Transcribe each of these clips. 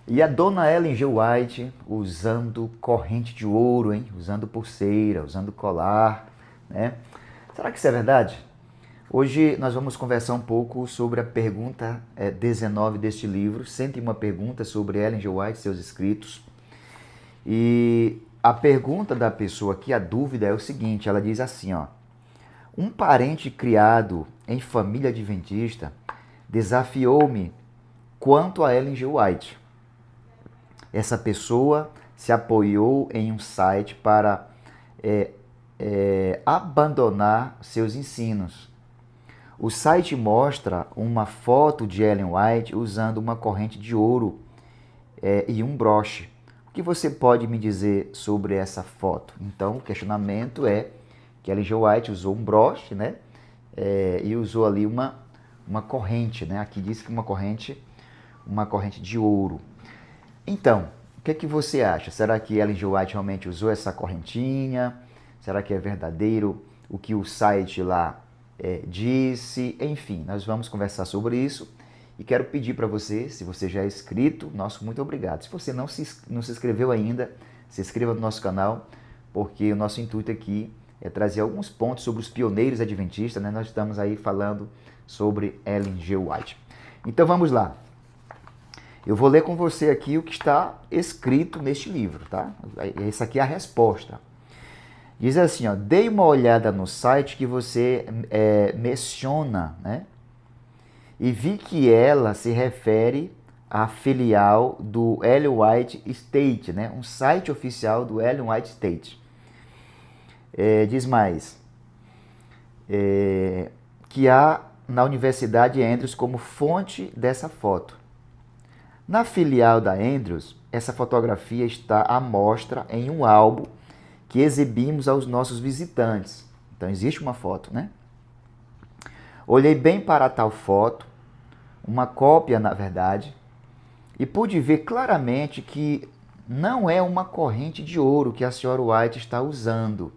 E a dona Ellen G. White usando corrente de ouro, hein? Usando pulseira, usando colar, né? Será que isso é verdade? Hoje nós vamos conversar um pouco sobre a pergunta 19 deste livro, 101 perguntas sobre Ellen G. White e seus escritos. E a pergunta da pessoa aqui, a dúvida é o seguinte, ela diz assim, ó: um parente criado em família adventista desafiou-me quanto a Ellen G. White. Essa pessoa se apoiou em um site para abandonar seus ensinos. O site mostra uma foto de Ellen White usando uma corrente de ouro e um broche. O que você pode me dizer sobre essa foto? Então, o questionamento é que Ellen G. White usou um broche, né? E usou ali uma corrente, né? Aqui diz que uma corrente de ouro. Então, o que é que você acha? Será que Ellen G. White realmente usou essa correntinha? Será que é verdadeiro o que o site lá disse? Enfim, nós vamos conversar sobre isso. E quero pedir para você, se você já é inscrito, nosso muito obrigado. Se você não se inscreveu ainda, se inscreva no nosso canal, porque o nosso intuito aqui é trazer alguns pontos sobre os pioneiros adventistas, né? Nós estamos aí falando sobre Ellen G. White. Então vamos lá. Eu vou ler com você aqui o que está escrito neste livro, tá? Essa aqui é a resposta. Diz assim, ó: dei uma olhada no site que você menciona, né? E vi que ela se refere à filial do Ellen White State, né? Um site oficial do Ellen White State. Diz mais, que há na Universidade Andrews como fonte dessa foto. Na filial da Andrews, essa fotografia está à mostra em um álbum que exibimos aos nossos visitantes. Então existe uma foto, né? Olhei bem para tal foto, uma cópia na verdade, e pude ver claramente que não é uma corrente de ouro que a senhora White está usando,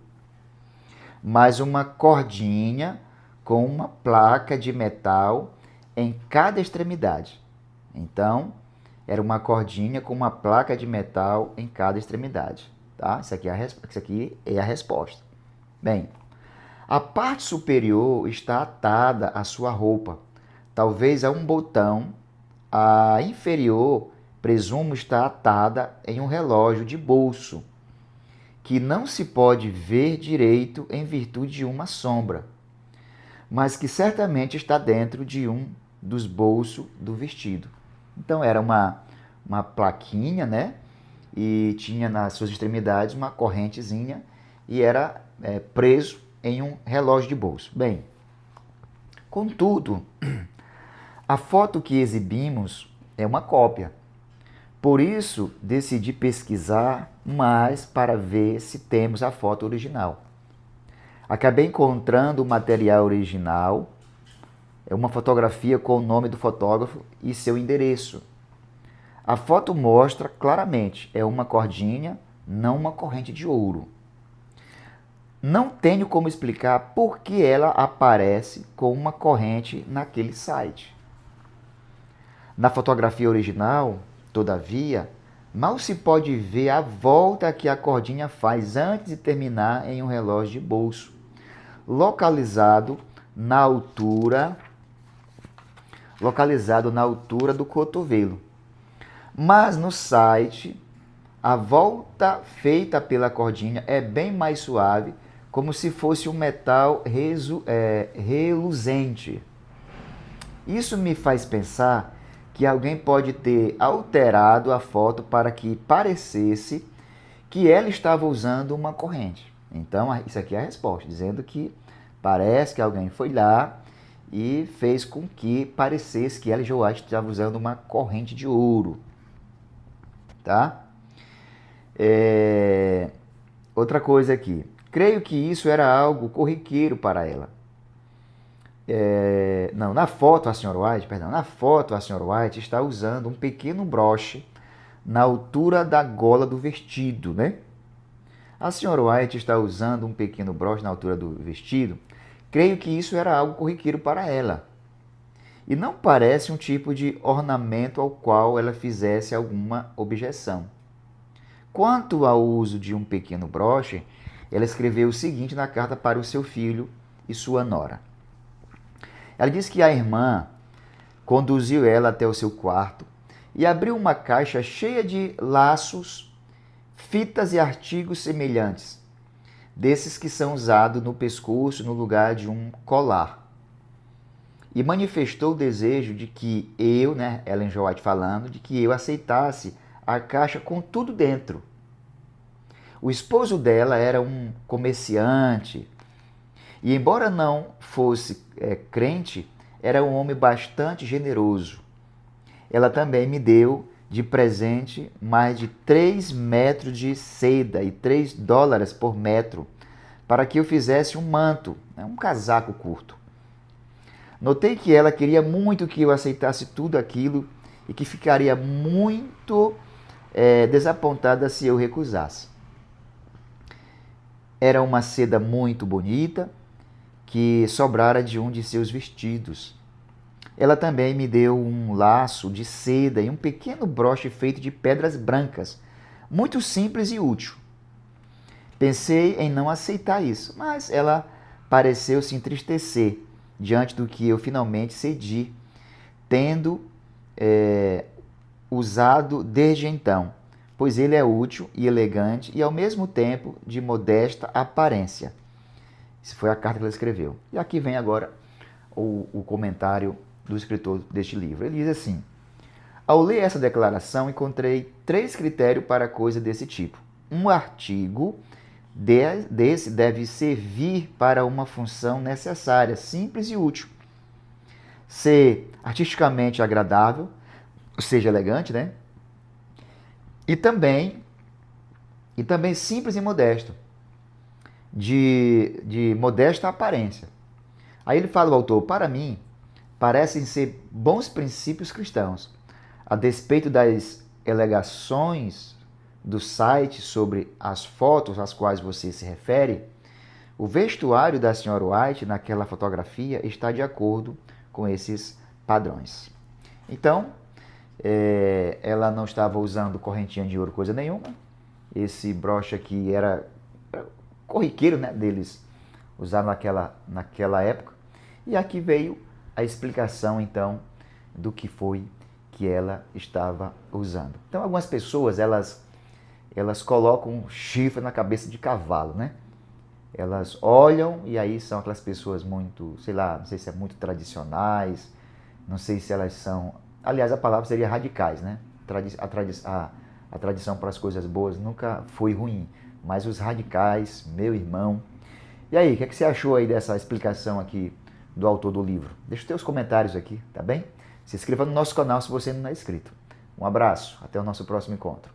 mas uma cordinha com uma placa de metal em cada extremidade. Então, era uma cordinha com uma placa de metal em cada extremidade. Tá? Isso aqui é a resposta. Bem, a parte superior está atada à sua roupa, talvez a um botão. A inferior, presumo, está atada em um relógio de bolso, que não se pode ver direito em virtude de uma sombra, mas que certamente está dentro de um dos bolsos do vestido. Então era uma plaquinha, né? E tinha nas suas extremidades uma correntezinha e era preso em um relógio de bolso. Bem, contudo, a foto que exibimos é uma cópia. Por isso, decidi pesquisar mais para ver se temos a foto original. Acabei encontrando o material original, é uma fotografia com o nome do fotógrafo e seu endereço. A foto mostra claramente, é uma cordinha, não uma corrente de ouro. Não tenho como explicar por que ela aparece com uma corrente naquele site. Na fotografia original, todavia, mal se pode ver a volta que a cordinha faz antes de terminar em um relógio de bolso, localizado na altura do cotovelo. Mas no site, a volta feita pela cordinha é bem mais suave, como se fosse um metal reluzente. Isso me faz pensar que alguém pode ter alterado a foto para que parecesse que ela estava usando uma corrente. Então, isso aqui é a resposta, dizendo que parece que alguém foi lá e fez com que parecesse que Ellen G. White estava usando uma corrente de ouro. Tá? Outra coisa aqui. Creio que isso era algo corriqueiro para ela. Na foto a senhora White está usando um pequeno broche na altura da gola do vestido, né? A senhora White está usando um pequeno broche na altura do vestido. Creio que isso era algo corriqueiro para ela. e não parece um tipo de ornamento ao qual ela fizesse alguma objeção. Quanto ao uso de um pequeno broche, ela escreveu o seguinte na carta para o seu filho e sua nora. Ela diz que a irmã conduziu ela até o seu quarto e abriu uma caixa cheia de laços, fitas e artigos semelhantes, desses que são usados no pescoço no lugar de um colar. E manifestou o desejo de que eu, Ellen G. White falando, de que eu aceitasse a caixa com tudo dentro. O esposo dela era um comerciante e, embora não fosse crente, era um homem bastante generoso. Ela também me deu de presente mais de 3 metros de seda e $3 por metro para que eu fizesse um manto, um casaco curto. Notei que ela queria muito que eu aceitasse tudo aquilo e que ficaria muito desapontada se eu recusasse. Era uma seda muito bonita que sobrara de um de seus vestidos. Ela também me deu um laço de seda e um pequeno broche feito de pedras brancas, muito simples e útil. Pensei em não aceitar isso, mas ela pareceu se entristecer diante do que eu finalmente cedi, tendo usado desde então, pois ele é útil e elegante e ao mesmo tempo de modesta aparência. Isso foi a carta que ela escreveu. E aqui vem agora o comentário do escritor deste livro. Ele diz assim: ao ler essa declaração, encontrei 3 critérios para coisa desse tipo. Um artigo desse deve servir para uma função necessária, simples e útil. Ser artisticamente agradável, ou seja, elegante, E também simples e modesto, de modesta aparência. Aí ele fala, o autor, para mim, parecem ser bons princípios cristãos, a despeito das alegações do site sobre as fotos às quais você se refere. O vestuário da Sra. White naquela fotografia está de acordo com esses padrões. Então, ela não estava usando correntinha de ouro, coisa nenhuma. Esse broche aqui era corriqueiro, deles usar naquela época. E aqui veio a explicação, então, do que foi que ela estava usando. Então, algumas pessoas, elas colocam um chifre na cabeça de cavalo, Elas olham e aí são aquelas pessoas muito, sei lá, não sei se é muito tradicionais, não sei se elas são... Aliás, a palavra seria radicais, A tradição para as coisas boas nunca foi ruim, mas os radicais, meu irmão... E aí, o que você achou aí dessa explicação aqui do autor do livro? Deixa os teus comentários aqui, tá bem? Se inscreva no nosso canal se você não é inscrito. Um abraço, até o nosso próximo encontro.